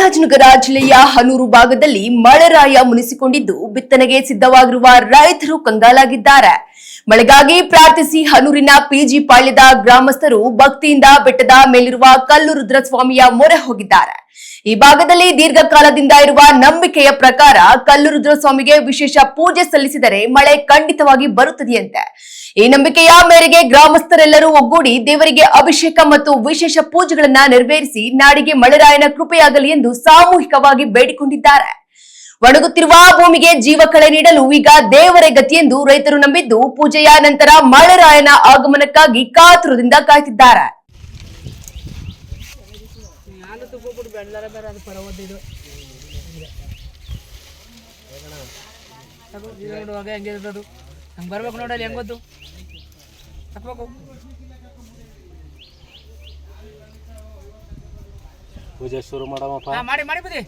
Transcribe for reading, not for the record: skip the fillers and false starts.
ಚಾಮರಾಜನಗರ ಜಿಲ್ಲೆಯ ಹನೂರು ಭಾಗದಲ್ಲಿ ಮಳೆರಾಯ ಮುನಿಸಿಕೊಂಡಿದ್ದು ಬಿತ್ತನೆಗೆ ಸಿದ್ಧವಾಗಿರುವ ರೈತರು ಕಂಗಾಲಾಗಿದ್ದಾರೆ. ಮಳೆಗಾಗಿ ಪ್ರಾರ್ಥಿಸಿ ಹನೂರಿನ ಪಿಜಿ ಪಾಳ್ಯದ ಗ್ರಾಮಸ್ಥರು ಭಕ್ತಿಯಿಂದ ಬೆಟ್ಟದ ಮೇಲಿರುವ ಕಲ್ಲು ರುದ್ರಸ್ವಾಮಿಯ ಮೊರೆ ಹೋಗಿದ್ದಾರೆ. ಈ ಭಾಗದಲ್ಲಿ ದೀರ್ಘಕಾಲದಿಂದ ಇರುವ ನಂಬಿಕೆಯ ಪ್ರಕಾರ ಕಲ್ಲು ರುದ್ರಸ್ವಾಮಿಗೆ ವಿಶೇಷ ಪೂಜೆ ಸಲ್ಲಿಸಿದರೆ ಮಳೆ ಖಂಡಿತವಾಗಿ ಬರುತ್ತದೆಯಂತೆ. ಈ ನಂಬಿಕೆಯ ಮೇರೆಗೆ ಗ್ರಾಮಸ್ಥರೆಲ್ಲರೂ ಒಗ್ಗೂಡಿ ದೇವರಿಗೆ ಅಭಿಷೇಕ ಮತ್ತು ವಿಶೇಷ ಪೂಜೆಗಳನ್ನ ನೆರವೇರಿಸಿ ನಾಡಿಗೆ ಮಳೆರಾಯನ ಕೃಪೆಯಾಗಲಿ ಎಂದು ಸಾಮೂಹಿಕವಾಗಿ ಬೇಡಿಕೊಂಡಿದ್ದಾರೆ. ಒಣಗುತ್ತಿರುವ ಭೂಮಿಗೆ ಜೀವಕಳೆ ನೀಡಲು ಈಗ ದೇವರೇ ಗತಿ ಎಂದು ರೈತರು ನಂಬಿದ್ದು ಪೂಜೆಯ ನಂತರ ಮಳೆರಾಯನ ಆಗಮನಕ್ಕಾಗಿ ಕಾತುರದಿಂದ ಕಾಯ್ತಿದ್ದಾರೆ. ಬರ್ಬೇಕು ನೋಡಲ್ಲಿ ಹೆಂಗ್ ಗೊತ್ತು ಹಾಕ್ಬೇಕು ಪೂಜೆ ಶುರು ಮಾಡಮಪ್ಪ. ಮಾಡಿ ಬುದ್ಧಿ